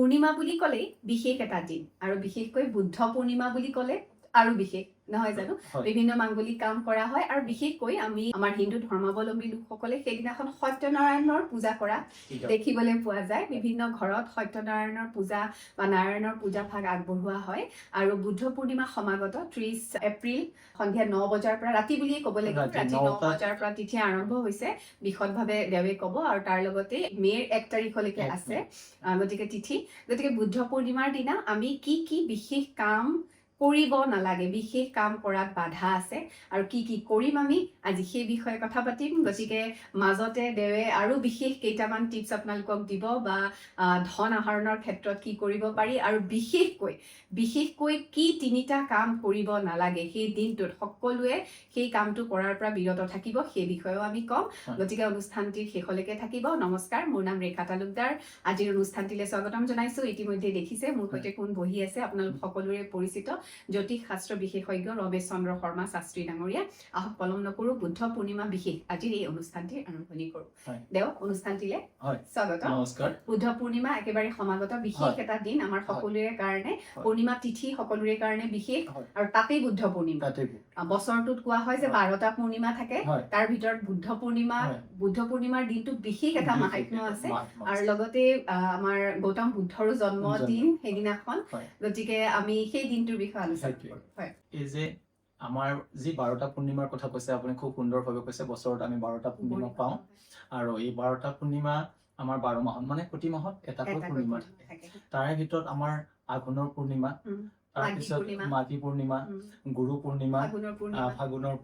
পূৰ্ণিমা বুলি ক'লে বিশেষ এটা দিন আৰু বিশেষকৈ বুদ্ধ পূৰ্ণিমা বুলি ক'লে আৰু বিশেষ নহয় জানো বিভিন্ন মাংগলিক কাম কৰা হয় আৰু বিশেষকৈ আমি আমাৰ হিন্দু ধৰ্মাৱলম্বী লোকসকলে সেইদিনাখন সত্যনাৰায়ণৰ পূজা কৰা দেখিবলৈ পোৱা যায় বিভিন্ন ঘৰত সত্যনাৰায়ণৰ পূজা বা নাৰায়ণৰ পূজা ভাগ আগবঢ়োৱা হয় আৰু বুদ্ধ পূৰ্ণিমা সমাগত 30 এপ্ৰিল সন্ধিয়া 9 বজাৰ পৰা ৰাতি বুলিয়ে ক'ব লাগিব ৰাতি 9 বজাৰ পৰা তিথি আৰম্ভ হৈছে বিশদভাৱে দেৱে ক'ব আৰু তাৰ লগতে মে'ৰ 1 তাৰিখলৈকে আছে গতিকে তিথি গতিকে বুদ্ধ পূৰ্ণিমাৰ দিনা আমি কি বিশেষ কাম কৰিব নালাগে বিশেষ কাম কৰাত বাধা আছে আৰু কি কৰিম আমি আজি সেই বিষয়ে কথা পাতিম গতিকে মাজতে দেৱে আৰু বিশেষ কেইটামান টিপছ আপোনালোকক দিব বা ধন আহৰণৰ ক্ষেত্ৰত কি কৰিব পাৰি আৰু বিশেষকৈ কি তিনিটা কাম কৰিব নালাগে সেই দিনটোত সকলোৱে সেই কামটো কৰাৰ পৰা বিৰত থাকিব সেই বিষয়েও আমি ক'ম গতিকে অনুষ্ঠানটিৰ শেষলৈকে থাকিব নমস্কাৰ মোৰ নাম ৰেখা তালুকদাৰ আজিৰ অনুষ্ঠানটিলৈ স্বাগতম জনাইছো ইতিমধ্যে দেখিছে মোৰ সৈতে কোন বহি আছে আপোনালোক সকলোৰে পৰিচিত জ্যোতিষ শাস্ত্ৰ বিশেষজ্ঞ ৰমেশ চন্দ্ৰ শৰ্মা শাস্ত্ৰী ডাঙৰীয়া আহক পলম নকৰো বুদ্ধ পূৰ্ণিমা বিশেষ আজিৰ এই অনুষ্ঠানটিৰ আৰম্ভণি কৰো দেও অনুষ্ঠানটিলে স্বাগত নমস্কাৰ বুদ্ধ পূৰ্ণিমা একেবাৰে সমাগত বিশেষ এটা দিন আমাৰ সকলোৰে কাৰণে পূৰ্ণিমা তিথি সকলোৰে কাৰণে বিশেষ আৰু তাতেই বুদ্ধ পূৰ্ণিমা বছৰটোত কোৱা হয় যে 12টা পূৰ্ণিমা থাকে তাৰ ভিতৰত বুদ্ধ পূৰ্ণিমাৰ দিনটো বিশেষ এটা মাহাত্ম্য আছে আৰু লগতে আমাৰ গৌতম বুদ্ধৰো জন্মদিন সেইদিনাখন গতিকে আমি সেই দিনটোৰ বিষয়ে আলোচনা কৰিম এই যে আমাৰ যি 12টা পূৰ্ণিমাৰ কথা কৈছে আপুনি খুব সুন্দৰভাৱে কৈছে বছৰত আমি 12টা পূৰ্ণিমা পাওঁ আৰু এই 12টা পূৰ্ণিমা আমাৰ 12 মাহত মানে প্ৰতি মাহত এটাকৈ পূৰ্ণিমা থাকে তাৰে ভিতৰত আমাৰ আঘোণৰ পূৰ্ণিমা তাৰপিছত মাঘী পূৰ্ণিমা গুৰু পূৰ্ণিমা ফাগুনৰ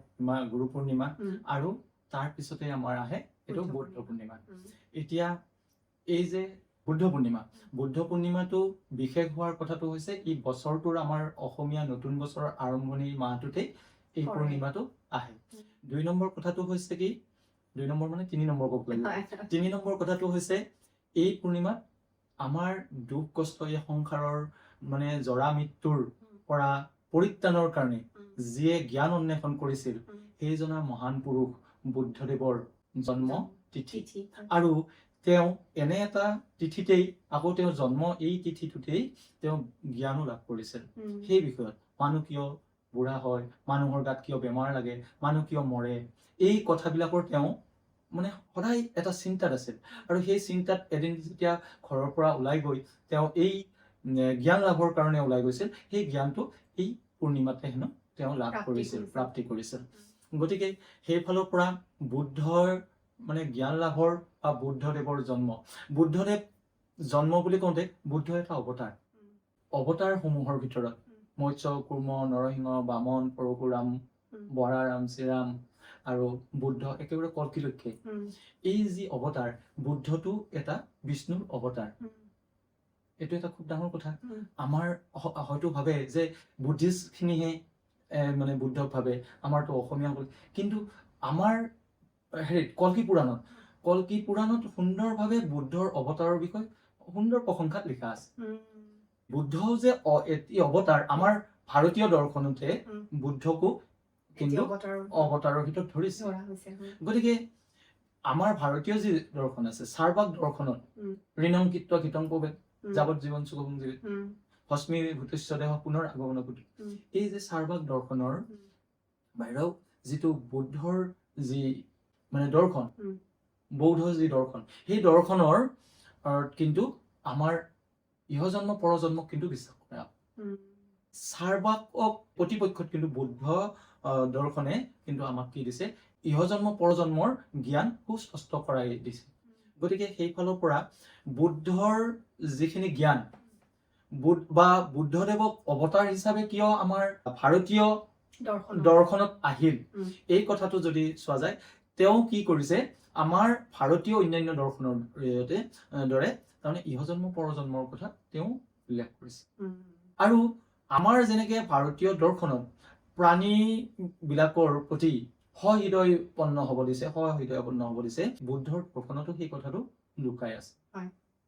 গুৰু পূৰ্ণিমা আৰু তাৰ পিছতে আমাৰ আহে এইটো বুদ্ধ পূৰ্ণিমা এতিয়া এই যে বুদ্ধ পূৰ্ণিমাটো বিশেষ হোৱাৰ কথাটো হৈছে ই বছৰটোৰ আমাৰ অসমীয়া নতুন বছৰৰ আৰম্ভণিৰ মাহটোতেই এই পূৰ্ণিমাটো আহে 2 নম্বৰ কথাটো হৈছে কি 2 নম্বৰ মানে 3 নম্বৰ ক'ব লাগিব 3 নম্বৰ কথাটো হৈছে এই পূৰ্ণিমাত আমাৰ দুখ কষ্ট এই সংসাৰৰ মানে জৰা মৃত্যুৰ পৰা পৰিত্ৰাণৰ কাৰণে যিয়ে জ্ঞান অন্বেষণ কৰিছিল সেইজনা মহান পুৰুষ বুদ্ধদেৱৰ জন্ম তিথি আৰু তেওঁ এনে এটা তিথিতেই আকৌ তেওঁ জন্ম এই তিথিটোতেই তেওঁ জ্ঞানো লাভ কৰিছিল সেই বিষয়ত মানুহ কিয় বুঢ়া হয় মানুহৰ গাত কিয় বেমাৰ লাগে মানুহ কিয় মৰে এই কথাবিলাকৰ তেওঁ মানে সদায় এটা চিন্তাত আছিল আৰু সেই চিন্তাত এদিন যেতিয়া ঘৰৰ পৰা ওলাই গৈ তেওঁ এই জ্ঞান লাভৰ কাৰণে ওলাই গৈছিল সেই জ্ঞানটো এই পূৰ্ণিমাতে হেনো তেওঁ লাভ কৰিছিল প্ৰাপ্তি কৰিছিল গতিকে সেইফালৰ পৰা বুদ্ধৰ মানে জ্ঞান লাভৰ বা বুদ্ধদেৱৰ বুদ্ধদেৱ জন্ম বুলি কওঁতে বুদ্ধ এটা অৱতাৰ সমূহৰ ভিতৰত মৎস্য কুৰ্ম নৰসিংহ বামন পৰশুৰাম বৰাৰাম শ্ৰীৰাম আৰু বুদ্ধ একেবাৰে কল্কিলক্ষে এই যি অৱতাৰ বুদ্ধটো এটা বিষ্ণুৰ অৱতাৰ এইটো এটা খুব ডাঙৰ কথা আমাৰ হয়তো ভাবে যে বুদ্ধিষ্ট খিনিহে মানে বুদ্ধক ভাবে আমাৰতো অসমীয়া কিন্তু আমাৰ কল্কি পুৰাণত সুন্দৰভাৱে বুদ্ধৰ অৱতাৰৰ বিষয়ে সুন্দৰ প্ৰশংসাত লিখা আছে বুদ্ধ যে এটি অৱতাৰ আমাৰ ভাৰতীয় দৰ্শনতে বুদ্ধকো কিন্তু অৱতাৰৰ ভিতৰত ধৰিছে গতিকে আমাৰ ভাৰতীয় যি দৰ্শন আছে চাৰবাক দৰ্শনত ঋণং কীত্ব কীটং পবেত যাৱত জীৱন সুখং জীৱিত ভস্মী ভূতস্য দেহ পুনৰ আগমন ঘটে এই যে চাৰবাক দৰ্শনৰ বাহিৰেও যিটো বুদ্ধৰ যি মানে দৰ্শন বৌদ্ধ যি দৰ্শন সেই দৰ্শনৰ কিন্তু আমাৰ ইহজন্ম পৰজন্মক কিন্তু বিশ্বাস কৰা চাৰবাকক প্ৰতিপক্ষত কিন্তু বুদ্ধ দৰ্শনে কিন্তু আমাক কি দিছে ইহজন্ম পৰজন্মৰ জ্ঞান সুস্পষ্ট কৰাই দিছে গতিকে সেইফালৰ পৰা বুদ্ধৰ যিখিনি জ্ঞান বা বুদ্ধদেৱক অৱতাৰ হিচাপে কিয় আমাৰ ভাৰতীয় দৰ্শনত আহিল এই কথাটো যদি চোৱা যায় তেওঁ কি কৰিছে আমাৰ ভাৰতীয় অন্যান্য দৰ্শনৰ দৰে তাৰমানে ইহজন্ম পৰজন্মৰ কথা তেওঁ উল্লেখ কৰিছে আৰু আমাৰ যেনেকে ভাৰতীয় দৰ্শনত প্ৰাণী বিলাকৰ প্ৰতি সহৃদয়পন্ন হ'ব দিছে বুদ্ধৰ দৰ্শনতো সেই কথাটো লুকাই আছে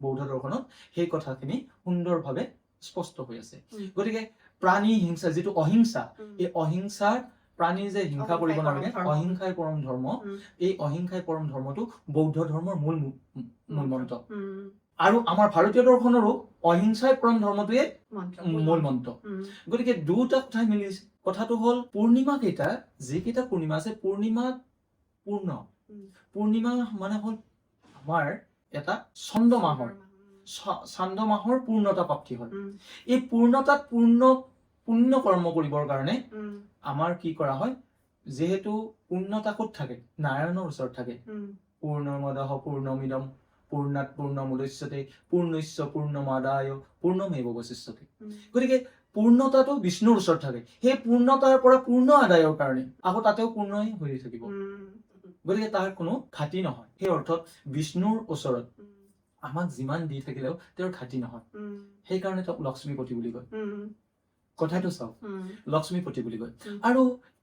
বৌদ্ধ দৰ্শনত সেই কথাখিনি সুন্দৰভাৱে স্পষ্ট হৈ আছে গতিকে প্ৰাণী হিংসা যিটো অহিংসা এই অহিংসাৰ প্ৰাণী যে হিংসা কৰিব নালাগে অহিংসাই পৰম ধৰ্ম এই অহিংসাই পৰম ধৰ্মটো বৌদ্ধ ধৰ্মৰ মূল মন্ত্ৰ আৰু আমাৰ ভাৰতীয় দৰ্শনৰো অহিংসাই পৰম ধৰ্মটোৱে মন্ত্ৰ মূল মন্ত্ৰ। গতিকে দুটা কথাই মিলিছে। কথাটো হ'ল পূৰ্ণিমা কেইটা, যিকেইটা পূৰ্ণিমা আছে, পূৰ্ণিমা পূৰ্ণ। পূৰ্ণিমা মানে হ'ল আমাৰ এটা চন্দ্ৰ মাহৰ পূৰ্ণতা প্ৰাপ্তি হয়। এই পূৰ্ণতাত পুণ্য কৰ্ম কৰিবৰ কাৰণে আমাৰ কি কৰা হয়, যিহেতু পূৰ্ণতা ক'ত থাকে, নাৰায়ণৰ ওচৰত থাকে। পূৰ্ণমদঃ পূৰ্ণমিদম পূৰ্ণাৎ পূৰ্ণমুদচ্যতে পূৰ্ণস্য পূৰ্ণমাদায় পূৰ্ণমেৱাবশিষ্যতে। গতিকে পূৰ্ণতাটো বিষ্ণুৰ ওচৰত থাকে। সেই পূৰ্ণতাৰ পৰা পূৰ্ণ আদায়ৰ কাৰণে আকৌ তাতেও পূৰ্ণই হৈ থাকিব। গতিকে তাৰ কোনো ঘাটি নহয়। সেই অৰ্থত বিষ্ণুৰ ওচৰত আমাক যিমান দি থাকিলেও তেওঁৰ ঘাটি নহয়। সেইকাৰণে তেওঁক লক্ষ্মীপতি বুলি কয়। কথাটো চাওক, লক্ষ্মীপতি বুলি কয়। আৰু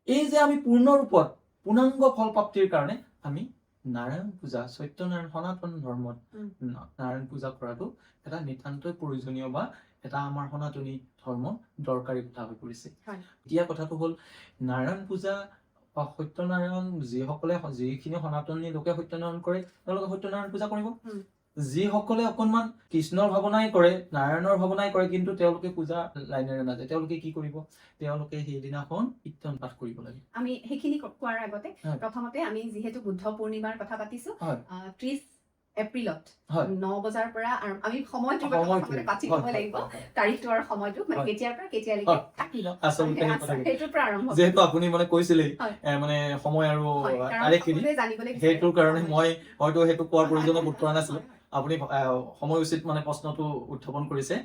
এই যে আমি পূৰ্ণ ৰূপত পূৰ্ণাংগ ফল প্ৰাপ্তিৰ কাৰণে আমি নাৰায়ণ পূজা, সত্যনাৰায়ণ সনাতন ধৰ্মত নাৰায়ণ পূজা কৰাটো এটা নিতান্তই প্ৰয়োজনীয় বা এটা আমাৰ সনাতনী ধৰ্মৰ দৰকাৰী কথা হৈ পৰিছে। এতিয়া কথাটো হ'ল, নাৰায়ণ পূজা বা সত্যনাৰায়ণ যিখিনি সনাতনী লোকে সত্যনাৰায়ণ কৰে, তেওঁলোকে সত্যনাৰায়ণ পূজা কৰিব। যিসকলে অকণমান কৃষ্ণৰ ভাৱনাই কৰে, নাৰায়ণৰ ভাৱনাই কৰে, কিন্তু তেওঁলোকে পূজা লাইনেৰে নাযায়, তেওঁলোকে কি কৰিব, তেওঁলোকে সেইদিনাখন কীৰ্তন পাঠ কৰিব লাগে। আমি সেইখিনি কোৱাৰ আগতে প্ৰথমতে আমি যিহেতু বুদ্ধ পূৰ্ণিমাৰ কথা পাতিছো, 30 এপ্ৰিলত 9 বজাৰ পৰা আমি সময়টো পাতি ল'ব লাগিব, তাৰিখটো আৰু সময়টো মানে কেতিয়াৰ পৰা কেতিয়ালৈকে থাকিব, সেইটোৰ পৰা আৰম্ভ। যিহেতু আপুনি মানে কৈছিলেই মানে সময় আৰু তাৰিখখিনি, সেইটোৰ কাৰণে মই হয়তো সেইটো কোৱাৰ প্ৰয়োজন বোধ কৰা নাছিলো। আপুনি সময় উচিত মানে প্ৰশ্নটো উত্থাপন কৰিছে।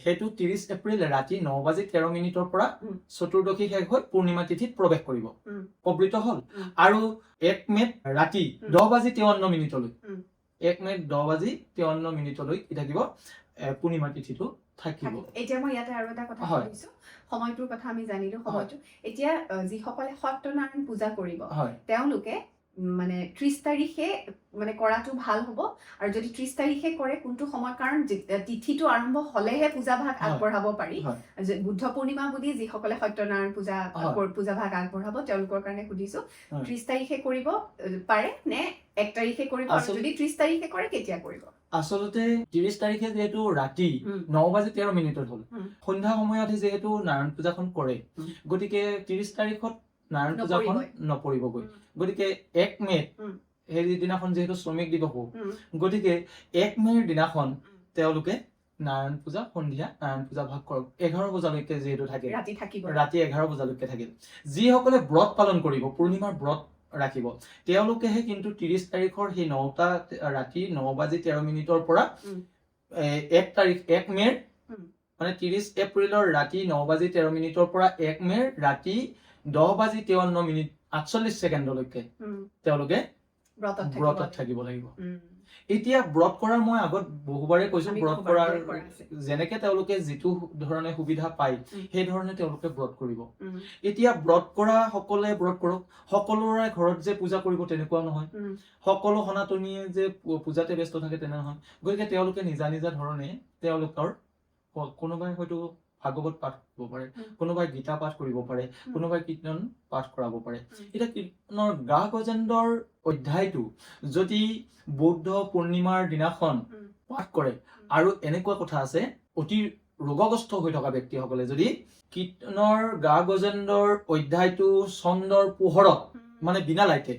সেইটো 30 এপ্ৰিল ৰাতি 9:13 পৰা চতুৰ্দশী শেষ হৈ পূৰ্ণিমা তিথিত প্ৰৱেশ কৰিব, প্ৰবৃত হল। আৰু 1 মে'ত ৰাতি 10:53 1 মে'ত 10:53 কি থাকিব, পূৰ্ণিমা তিথিটো থাকিব। এতিয়া মই ইয়াতে আৰু এটা কথা কৈছো, সময়টোৰ কথা আমি জানিলো। সময়টো এতিয়া যিসকলে সত্যনাৰায়ণ পূজা কৰিব, তেওঁলোকে মানে 30 তাৰিখে মানে কৰাটো ভাল হ'ব। আৰু যদি 30 তাৰিখে কৰে কোনটো সময়, কাৰণ তিথিটো আৰম্ভ হলেহে পূজা ভাগ আগবঢ়াব পাৰি। বুদ্ধ পূৰ্ণিমা বুলি যিসকলে সত্যনাৰায়ণ পূজা ভাগ আগবঢ়াব তেওঁলোকৰ কাৰণে সুধিছো, 30 তাৰিখে কৰিব পাৰে নে 1 তাৰিখে কৰিব? আৰু যদি 30 তাৰিখে কৰে কেতিয়া কৰিব? আচলতে 30 তাৰিখে যিহেতু ৰাতি 9:13 হ'ল, সন্ধ্যা সময়ত যিহেতু নাৰায়ণ পূজাখন কৰে, গতিকে 30 তাৰিখত নাৰায়ণ পূজাখন নপৰিবগৈ। গতিকে 1 মে'ত সেইদিনাখন যিহেতু শ্ৰমিক দিৱস, গতিকে 1 মে'ৰ দিনাখন তেওঁলোকে নাৰায়ণ পূজা সন্ধিয়া নাৰায়ণ পূজা ভাগ কৰক। 11 বজালৈকে যিহেতু থাকে, ৰাতি 11 বজালৈকে থাকিল। যিসকলে ব্ৰত পালন কৰিব, পূৰ্ণিমাৰ ব্ৰত ৰাখিব, তেওঁলোকেহে কিন্তু 30 তাৰিখৰ সেই ৰাতি 9:13 পৰা 1 মে'ৰ মানে 30 এপ্ৰিলৰ ৰাতি 9:13 পৰা 1 মে'ৰ ৰাতি 10:53:48 তেওঁলোকে ব্ৰতত থাকিব লাগিব। এতিয়া ব্ৰত কৰাৰ মই আগত বহুবাৰে কৈছো, ব্ৰত কৰাৰ যেনেকে তেওঁলোকে যিটো ধৰণে সুবিধা পায় সেই ধৰণে তেওঁলোকে ব্ৰত কৰিব। এতিয়া ব্ৰত কৰা সকলে ব্ৰত কৰক, সকলোৰে ঘৰত যে পূজা কৰিব তেনেকুৱাও নহয়, সকলো সনাতনীয়ে যে পূজাতে ব্যস্ত থাকে তেনে নহয়। গতিকে তেওঁলোকে নিজা নিজা ধৰণে তেওঁলোকৰ, কোনোবাই হয়তো ভাগৱত পাঠ কৰিব পাৰে, কোনোবাই গীতা পাঠ কৰিব পাৰে, কোনোবাই কীৰ্তন পাঠ কৰাব পাৰে। এতিয়া কীৰ্তনৰ গা গজেন্দ্ৰৰ অধ্যায়টো যদি বৌদ্ধ পূৰ্ণিমাৰ দিনাখন পাঠ কৰে, আৰু এনেকুৱা কথা আছে, অতি ৰোগগ্ৰস্ত হৈ থকা ব্যক্তিসকলে যদি কীৰ্তনৰ গা গজেন্দ্ৰৰ অধ্যায়টো চন্দ্ৰৰ পোহৰত মানে বিনা লাইটে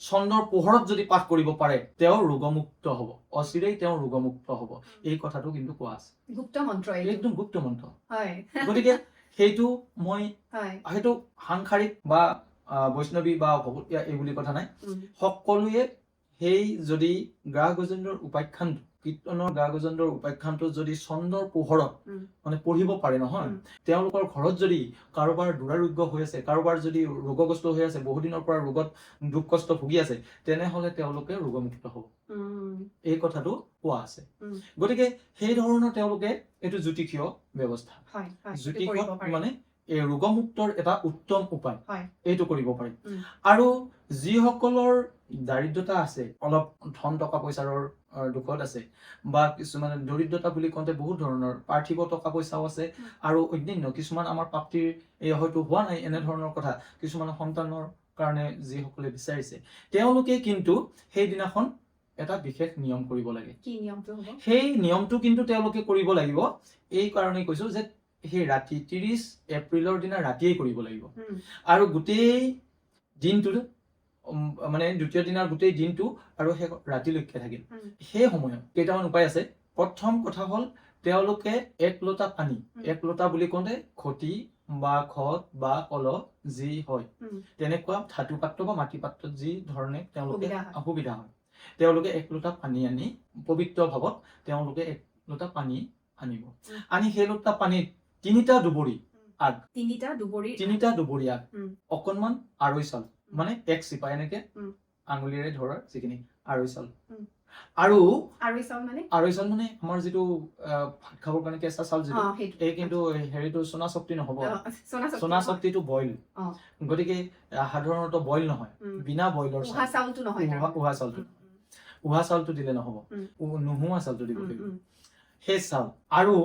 চন্দ্ৰৰ পোহৰত যদি পাঠ কৰিব পাৰে, তেওঁ ৰোগমুক্ত হ'ব, অচিৰেই তেওঁ ৰোগমুক্ত হ'ব। এই কথাটো কিন্তু কোৱা আছে, গুপ্ত মন্ত্ৰ, একদম গুপ্ত মন্ত্ৰ। গতিকে সেইটো মই সেইটো সাংসাৰিক বা বৈষ্ণৱী বা ভকতীয়া এই বুলি কথা নাই, সকলোৱে সেই যদি গা গজেন্দ্ৰৰ উপাখ্যানটো, কীৰ্তনৰ গা গজেন্দ্ৰৰ উপাখ্যানটো যদি চন্দ্ৰৰ পোহৰত মানে পঢ়িব পাৰে নহয়, তেওঁলোকৰ ঘৰত যদি কাৰোবাৰ দুৰাৰোগ্য হৈ আছে, কাৰোবাৰ যদি ৰোগগ্ৰস্ত হৈ আছে, বহুদিনৰ পৰা ৰোগত দুখ কষ্ট ভুগি আছে, তেনেহলে তেওঁলোকে ৰোগমুক্ত হ'ব। এই কথাটো কোৱা আছে। গতিকে সেই ধৰণৰ তেওঁলোকে এইটো জ্যোতিষীয় ব্যৱস্থা, জ্যোতিষত মানে এই ৰোগমুক্তৰ এটা উত্তম উপায়, এইটো কৰিব পাৰে। আৰু যিসকলৰ দাৰিদ্ৰতা আছে, অলপ ধন টকা পইচাৰ দুখত আছে, বা কিছুমানে দৰিদ্ৰতা বুলি কওঁতে বহুত ধৰণৰ পাৰ্থিৱ টকা পইচাও আছে, আৰু অন্যান্য কিছুমান আমাৰ প্ৰাপ্তিৰ হয়তো হোৱা নাই এনেধৰণৰ কথা, কিছুমান সন্তানৰ কাৰণে যিসকলে বিচাৰিছে, তেওঁলোকে কিন্তু সেইদিনাখন এটা বিশেষ নিয়ম কৰিব লাগে। কি নিয়মটো হ'ব? সেই নিয়মটো কিন্তু তেওঁলোকে কৰিব লাগিব, এই কাৰণেই কৈছো যে সেই ৰাতি 30 এপ্ৰিলৰ দিনা ৰাতিয়েই কৰিব লাগিব। আৰু গোটেই দিনটো মানে দ্বিতীয় দিনাৰ গোটেই দিনটো আৰু সেই ৰাতিলৈকে থাকিল। সেই সময়ত কেইটামান উপায় আছে। প্ৰথম কথা হ'ল তেওঁলোকে 1 লোটা পানী, 1 লোটা বুলি কওঁতে ঘটি বা ঘট বা কলহ যি হয় তেনেকুৱা ধাতু পাত্ৰ বা মাটি পাত্ৰত যি ধৰণে তেওঁলোকে সুবিধা হয়, তেওঁলোকে 1 লোটা পানী আনি পবিত্ৰ ভাৱত তেওঁলোকে 1 লোটা পানী আনিব। আনি সেই লোটা পানীত 3টা দুবৰি আগ, 3টা দুবৰি আগ, অকণমান আৰৈ চাউল মানে 1 চিপা এনেকে আঙুলিৰে ধৰাৰ যিখিনি আৰৈ চাউল, আৰু আৰৈ চাউল মানে আমাৰ যিটো ভাত খাবৰ কাৰণে কেঁচা চাউল যিটো, এই কিন্তু হেৰিটো সোণা শক্তি নহ'ব, সোণা শক্তিটো বইল, গতিকে সাধাৰণতে বইল নহয়, বিনা বইলৰ উহা চাউলটো নহয়, উহা চাউলটো দিলে নহ'ব, নোহোৱা চাউলটো দিব লাগিব। সেই চাউল আৰু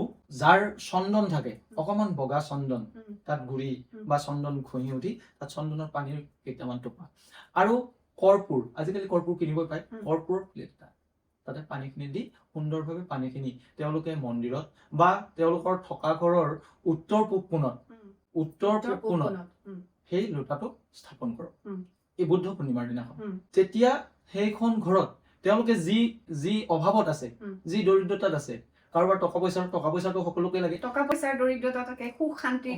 যাৰ চন্দন থাকে, অকমান বগা চন্দন, তাত গুৰি বা চন্দন ঘঁহি উঠি তাত চন্দনৰ পানীৰ কেইটামান টোপা, আৰু কৰ্পূৰ, আজিকালি কৰ্পূৰ কিনিবই পায়, কৰ্পূৰৰ প্লেট এটা, তাতে পানীখিনি দি সুন্দৰভাৱে পানীখিনি তেওঁলোকে মন্দিৰত বা তেওঁলোকৰ থকা ঘৰৰ উত্তৰ পূব কোণত সেই লোটাটো স্থাপন কৰক এই বুদ্ধ পূৰ্ণিমাৰ দিনাখন। তেতিয়া সেইখন ঘৰত তেওঁলোকে যি অভাৱত আছে, যি দৰিদ্ৰতাত আছে, কাৰোবাৰ টকা পইচাটো সকলোকে লাগে, টকা পইচাৰ দৰিদ্ৰতা থাকে, সুখ শান্তি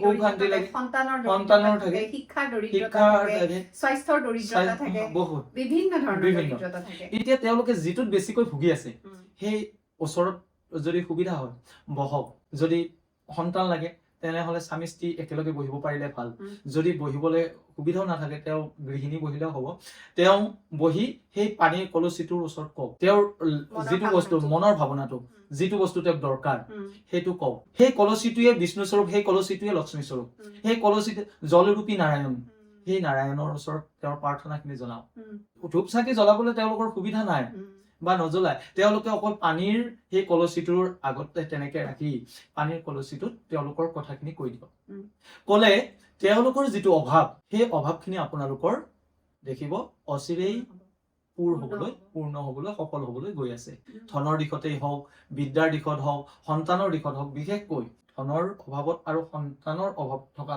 লাগে, সন্তানৰ থাকে, শিক্ষাৰ দৰিদ্ৰতা থাকে, স্বাস্থ্যৰ দৰিদ্ৰতা থাকে, বহুত বিভিন্ন ধৰণৰ দৰিদ্ৰতা থাকে। এতিয়া তেওঁলোকে যিটোত বেছিকৈ ভুগি আছে, সেই ওচৰত যদি সুবিধা হয় বহক, যদি সন্তান লাগে তেনেহলে স্বামী স্ত্ৰী একেলগে বহিব পাৰিলে ভাল, যদি বহিবলৈ সুবিধাও নাথাকে তেওঁ গৃহিণী বহিলেও হ'ব, তেওঁ বহি সেই পানীৰ কলচীটোৰ ওচৰত কওক, তেওঁৰ যিটো বস্তু মনৰ ভাৱনাটো, যিটো বস্তু তেওঁক দৰকাৰ সেইটো কওক। সেই কলচীটোৱে বিষ্ণু স্বৰূপ, সেই কলচীটোৱে লক্ষ্মী স্বৰূপ, সেই কলচীটো জলৰূপী নাৰায়ণ, সেই নাৰায়ণৰ ওচৰত তেওঁৰ প্ৰাৰ্থনাখিনি জনাওক। ধূপ চাকি জ্বলাবলৈ তেওঁলোকৰ সুবিধা নাই বা নজ্বলায়, তেওঁলোকে অকল পানীৰ সেই কলচীটোৰ আগতে তেনেকে ৰাখি পানীৰ কলচীটোত তেওঁলোকৰ কথাখিনি কৈ দিয়ক। ক'লে তেওঁলোকৰ যিটো অভাৱ, সেই অভাৱখিনি আপোনালোকৰ দেখিব অচিৰেই পূৰ্ণ হবলৈ সফল হবলৈ গৈ আছে। ধনৰ দিশতেই হওক, বিদ্যাৰ দিশত হওক, সন্তানৰ দিশত হওক, বিশেষকৈ ধনৰ অভাৱত আৰু সন্তানৰ অভাৱ থকা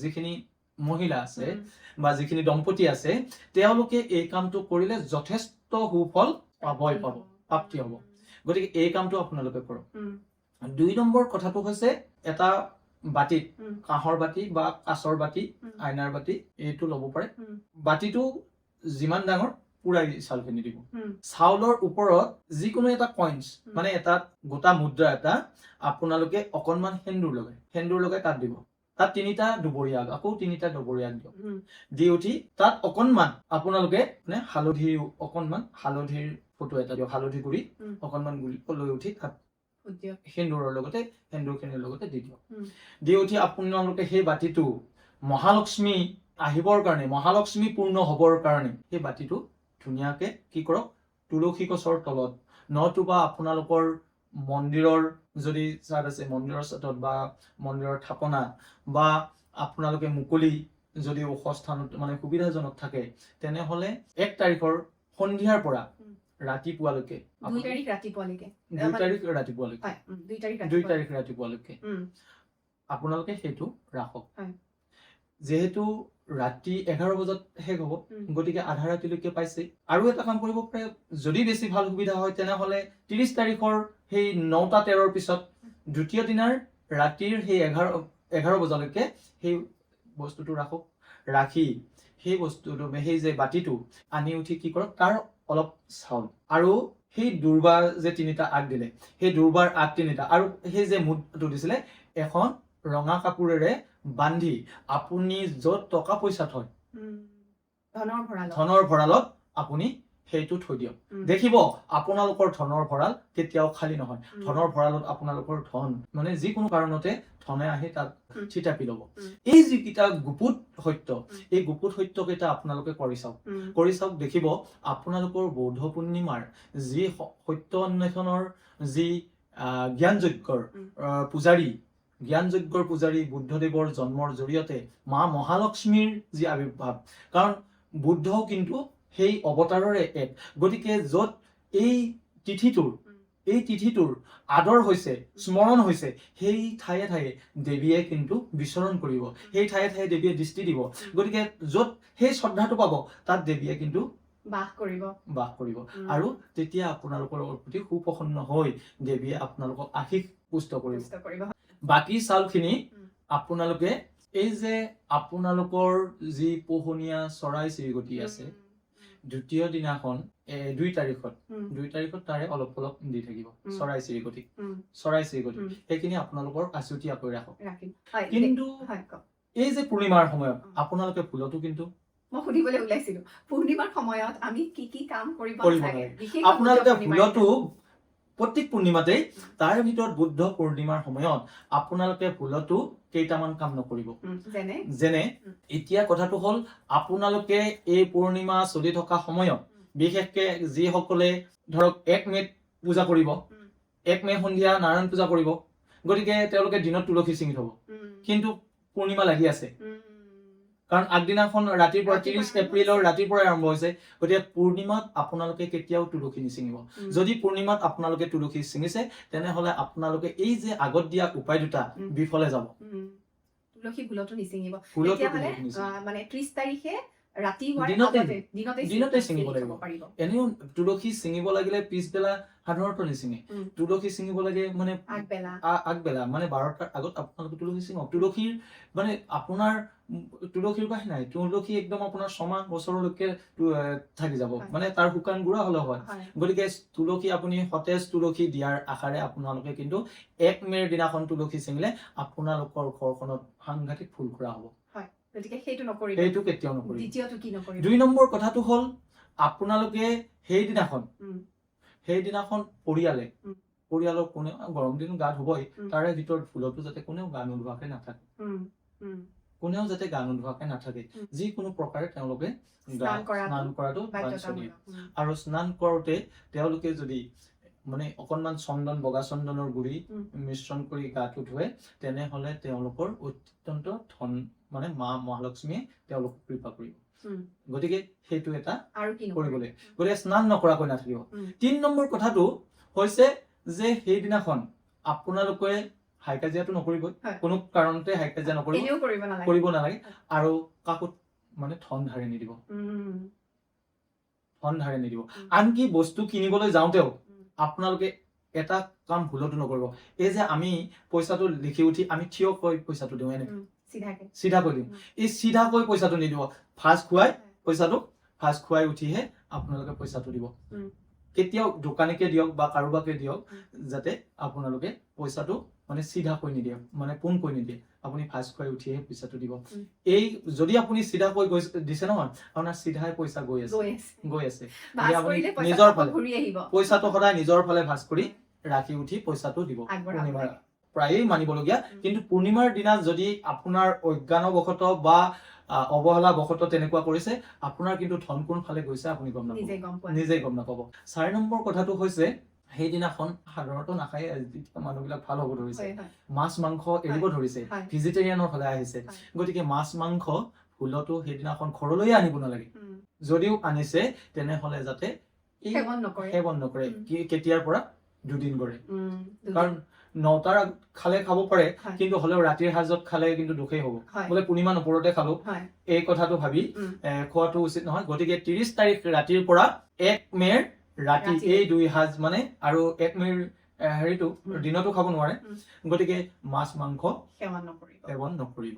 যিখিনি মহিলা আছে বা যিখিনি দম্পতি আছে, তেওঁলোকে এই কামটো কৰিলে যথেষ্ট সুফল প্ৰাপ্তি হ'ব। গতিকে এই কামটো আপোনালোকে কৰক। 2 নম্বৰ কথাটো হৈছে এটা বাটিত, কাঁহৰ বাটি বা কাঁচৰ বাটি, আইনাৰ বাটি এইটো ল'ব পাৰে, বাটিটো যিমান ডাঙৰ পুৰাই চাউলখিনি দিব, চাউলৰ ওপৰত যিকোনো এটা কইনছ মানে এটা গোটা মুদ্ৰা এটা আপোনালোকে অকনমান সেন্দুৰ লগাই তাত দিব, তাত 3টা দুবৰি আগ, আকৌ 3টা দুবৰি আগ দিয়ক, দি উঠি তাত অকনমান আপোনালোকে মানে হালধিৰ ফটো এটা দিয়ক, হালধি গুৰি অকনমান গুৰি লৈ উঠি তাত সেন্দুৰখিনিৰ লগতে দি দিয়ক। দি উঠি আপোনালোকে সেই বাটিটো মহালক্ষ্মী আহিবৰ কাৰণে, মহালক্ষ্মী পূৰ্ণ হবৰ কাৰণে সেই বাটিটো ধুনীয়াকে কি কৰক, তুলসী গছৰ তলত নতুবা আপোনালোকৰ মন্দিৰৰ যদি চাত আছে, মন্দিৰৰ চাতত বা মন্দিৰৰ থাপনা বা আপোনালোকে মুকলি যদি ওখ স্থানত মানে সুবিধাজনক থাকে, তেনেহলে 1 তাৰিখৰ সন্ধিয়াৰ পৰা ৰাতিপুৱালৈকে, 2 তাৰিখ ৰাতিপুৱালৈকে আপোনালোকে সেইটো ৰাখক। যিহেতু ৰাতি 11 বজাত শেষ হ'ব, গতিকে আধা ৰাতিলৈকে পাইছে। আৰু এটা কাম কৰিব পাৰে, যদি বেছি ভাল সুবিধা হয় তেনেহলে 30 তাৰিখৰ সেই 9টা 13ৰ পিছত দ্বিতীয় দিনাৰ ৰাতিৰ সেই 11 বজালৈকে সেই বস্তুটো ৰাখক। ৰাখি সেই বস্তুটো, সেই যে বাটিটো আনি উঠি কি কৰক, তাৰ অলপ চাউল আৰু সেই দুৰ্বা যে 3টা আগ দিলে, সেই দুৰ্বাৰ আগ 3টা আৰু সেই যে মুদ্ৰাটো দিছিলে, এখন ৰঙা কাপোৰেৰে বান্ধি আপুনি য'ত টকা পইচা থয়, ধনৰ ভঁৰালত আপুনি সেইটো থৈ দিয়ক। দেখিব আপোনালোকৰ ধনৰ ভঁৰাল কেতিয়াও খালী নহয়। ধনৰ ভঁৰালত আপোনালোকৰ ধন মানে যিকোনো কাৰণতে ধনে আহি তাত থিতাপি ল'ব। এই যিকেইটা গুপুত সত্য, এই গুপুত সত্য কেইটা আপোনালোকে কৰি চাওক, দেখিব আপোনালোকৰ বৌদ্ধ পূৰ্ণিমাৰ যি সত্য অন্বেষণৰ যি জ্ঞান যজ্ঞৰ পূজাৰী বুদ্ধদেৱৰ জন্মৰ জৰিয়তে মা মহালক্ষ্মীৰ যি আবিৰ্ভাৱ, কাৰণ বুদ্ধও কিন্তু সেই অৱতাৰৰে এক, গতিকে য'ত এই তিথিটোৰ আদৰ হৈছে, স্মৰণ হৈছে, সেই ঠায়ে ঠায়ে দেৱীয়ে কিন্তু বিচৰণ কৰিব, সেই ঠায়ে ঠায়ে দেৱীয়ে দৃষ্টি দিব। গতিকে য'ত সেই শ্ৰদ্ধাটো পাব তাত দেৱীয়ে কিন্তু বাস কৰিব আৰু তেতিয়া আপোনালোকৰ প্ৰতি সুপ্ৰসন্ন হৈ দেৱীয়ে আপোনালোকক আশীষ পুষ্ট কৰিব। বাকী চাউলখিনি আপোনালোকে এই যে আপোনালোকৰ যি পোহনীয়া চৰাই চিৰিকটি আছে, দ্বিতীয় দিনাখন 2 তাৰিখত তাৰে অলপ অলপ দি থাকিব চৰাই চিৰিকটি সেইখিনি আপোনালোকৰ আছুতীয়াকৈ ৰাখক। কিন্তু এই যে পূৰ্ণিমাৰ সময়ত আপোনালোকে ফুলতো কিন্তু মই সুধিবলৈ ওলাইছিলো, পূৰ্ণিমাৰ সময়ত আমি কি কি কাম কৰিব লাগে? আপোনালোকে ফুলতো প্ৰত্যেক পূৰ্ণিমাতেই তাৰ ভিতৰত বুদ্ধ পূৰ্ণিমাৰ সময়ত আপোনালোকে ফুলতো কেইটামান কাম নকৰিব। যেনে এতিয়া কথাটো হ'ল আপোনালোকে এই পূৰ্ণিমা চলি থকা সময়ত বিশেষকে যিসকলে ধৰক 1 মেত পূজা কৰিব, 1 মে সন্ধিয়া নাৰায়ণ পূজা কৰিব, গতিকে তেওঁলোকে দিনত তুলসী ছিঙি থব, কিন্তু পূৰ্ণিমা লাগি আছে। কাৰণ আগদিনাখন ৰাতিৰ পৰা 30 এপ্ৰিলৰ ৰাতিৰ পৰাই আৰম্ভ হৈছে, গতিকে পূৰ্ণিমাত আপোনালোকে কেতিয়াও তুলসী নিছিঙিব। যদি পূৰ্ণিমাত আপোনালোকে তুলসী ছিঙিছে তেনেহলে আপোনালোকে এই যে আগত দিয়া উপায় দুটা বিফলে যাব। তুলসী ফুলতো নিছিঙিব, তেতিয়াহলে মানে 30 তাৰিখে ৰাতি দিনতে ছিঙিব লাগিব। এনেও তুলসী ছিঙিব লাগিলে পিছবেলা সাধাৰণতে নিছিঙে, তুলসী ছিঙিব লাগে মানে আগবেলা মানে 12টাৰ আগত আপোনালোকে তুলসী ছিঙক। তুলসীৰ মানে আপোনাৰ তুলসীৰ বাহি নাই, তুলসী একদম আপোনাৰ 6 মাহ বছৰলৈকে থাকি যাব, মানে তাৰ শুকান গুড়া হলে হয়। গতিকে তুলসী আপুনি সতেজ তুলসী দিয়াৰ আশাৰে আপোনালোকে কিন্তু 1 মেৰ দিনাখন তুলসী ছিঙিলে আপোনালোকৰ ঘৰখনত সাংঘাতিক ফুল ফুৰা হ'ব। গতিকে সেইটো নকৰিব, সেইটো কেতিয়াও নকৰিব। দ্বিতীয়টো কি নকৰিব? 2 নম্বৰ কথাটো হ'ল আপোনালোকে সেইদিনাখন পৰিয়ালৰ কোনে গৰম দিন গা ধুবই, তাৰে ভিতৰত ফুলতো যাতে কোনেও গা নোধোৱাকে নাথাকে, যিকোনো প্ৰকাৰে তেওঁলোকে স্নান কৰাটো বাঞ্ছনীয়। আৰু স্নান কৰোতে তেওঁলোকে যদি মানে অকনমান চন্দন, বগা চন্দনৰ গুৰি মিশ্ৰণ কৰি গাটো ধুৱে, তেনেহলে তেওঁলোকৰ অত্যন্ত ধন মানে মা মহালক্ষ্মীয়ে তেওঁলোকক কৃপা কৰিব। গতিকে সেইটো এটা কৰিবলৈ, গতিকে স্নান নকৰাকৈ নাথাকিব। 3 নম্বৰ কথাটো হৈছে যে সেইদিনাখন আপোনালোকে হাই কাজিয়াটো নকৰিবই, কোনো কাৰণতে হাই কাজিয়া কৰিব নালাগে। আৰু কাকো মানে ধন ধাৰে নিদিব। আনকি বস্তু কিনিবলৈ যাওঁতেও আপোনালোকে এটা কাম ভুলতো নকৰিব। এই যে আমি পইচাটো লিখি উঠি আমি থিয়কৈ পইচাটো দিওঁ, এনেকে চিধাকৈ দিওঁ, এই চিধাকৈ পইচাটো নিদিব। ফাঁচ খুৱাই উঠিহে আপোনালোকে পইচাটো দিব। কেতিয়াও দোকানীকে দিয়ক বা কাৰোবাকে দিয়ক, যাতে আপোনালোকে পইচাটো মানে চিধাকৈ নিদিয়ে, মানে পোনকৈ নিদিয়ে। আপুনি ফাঁচ খুৱাই উঠিহে পইচাটো দিব। এই যদি আপুনি চিধাকৈ দিছে নহয়, আপোনাৰ চিধাই পইচা গৈ আছে। নিজৰ ফালে পইচাটো সদায় নিজৰ ফালে ভাঁজ কৰি ৰাখি উঠি পইচাটো দিব। পূৰ্ণিমাৰ প্ৰায়েই মানিবলগীয়া, কিন্তু পূৰ্ণিমাৰ দিনা যদি আপোনাৰ অজ্ঞানবশতঃ বা অৱহেলাবশতঃ তেনেকুৱা কৰিছে, আপোনাৰ কিন্তু ধন কোন ফালে গৈছে আপুনি নিজে গম নাপাব। 4 নম্বৰ কথাটো হৈছে সেইদিনাখন সাধাৰণতে নাখায়, মানুহবিলাক ভাল হ'ব ধৰিছে, মাছ মাংস এৰিব ধৰিছে, ভেজিটেৰিয়ানৰ ফালে আহিছে। গতিকে মাছ মাংস ফুলতো সেইদিনাখন ঘৰলৈয়ে আনিব নালাগে। যদিও আনিছে তেনেহলে যাতে সেৱন নকৰে। কেতিয়াৰ পৰা 2 দিন কৰে। কাৰণ 9টাৰ খালে খাব পাৰে, কিন্তু হলেও ৰাতিৰ সাজত খালে কিন্তু দুখেই হ'ব, বোলে পূৰ্ণিমা নপৰোতে খালো, এই কথাটো ভাবি খোৱাটো উচিত নহয়। গতিকে 30 তাৰিখ ৰাতিৰ পৰা 1 মেৰ ৰাতি এই 2 সাজ মানে, আৰু 1 মেৰ হেৰিটো দিনতো খাব নোৱাৰে। গতিকে মাছ মাংস সেৱন নকৰিব।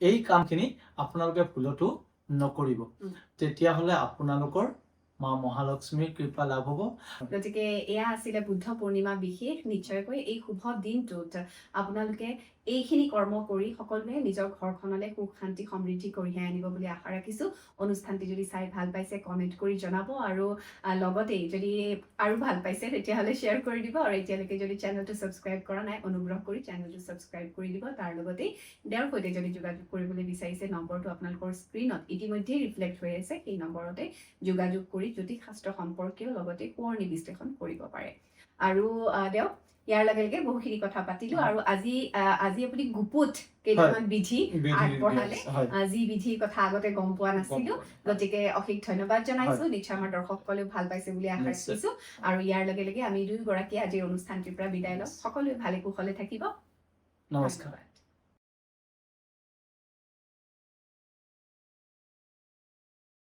এই কামখিনি আপোনালোকে ভুলতো নকৰিব, তেতিয়াহলে আপোনালোকৰ মা মহালক্ষ্মীৰ কৃপা লাভ হ'ব। গতিকে এয়া আছিলে বুদ্ধ পূৰ্ণিমা বিশেষ। নিশ্চয়কৈ এই শুভ দিনটোত আপোনালোকে এইখিনি কৰ্ম কৰি সকলোৱে নিজৰ ঘৰখনলৈ সুখ শান্তি সমৃদ্ধি কঢ়িয়াই আনিব বুলি আশা ৰাখিছো। অনুষ্ঠানটি যদি চাই ভাল পাইছে কমেণ্ট কৰি জনাব, আৰু লগতে যদি আৰু ভাল পাইছে তেতিয়াহ'লে শ্বেয়াৰ কৰি দিব। আৰু এতিয়ালৈকে যদি চেনেলটো ছাবস্ক্ৰাইব কৰা নাই, অনুগ্ৰহ কৰি চেনেলটো ছাবস্ক্ৰাইব কৰি দিব। তাৰ লগতে তেওঁৰ সৈতে যদি যোগাযোগ কৰিবলৈ বিচাৰিছে, নম্বৰটো আপোনালোকৰ স্ক্ৰীণত ইতিমধ্যে ৰিফ্লেক্ট হৈ আছে, সেই নম্বৰতে যোগাযোগ কৰি জ্যোতিষ শাস্ত্ৰ সম্পৰ্কীয় লগতে কোঁৱৰণী বিশ্লেষণ কৰিব পাৰে। আৰু ইয়াৰ লগে লগে বহুখিনি কথা পাতিলো আৰু আজি আপুনি গুপুত কেইটামান বিধি আগবঢ়ালে যি বিধিৰ কথা আগতে গম পোৱা নাছিলো গতিকে অশেষ ধন্যবাদ জনাইছো নিশ্চয় আমাৰ দৰ্শকসকলেও ভাল পাইছে বুলি আশা ৰাখিছো আৰু ইয়াৰ লগে লগে আমি দুয়োগৰাকী আজিৰ অনুষ্ঠানটিৰ পৰা বিদায় লম সকলোৱে ভালে কুশলে থাকিব নমস্কাৰ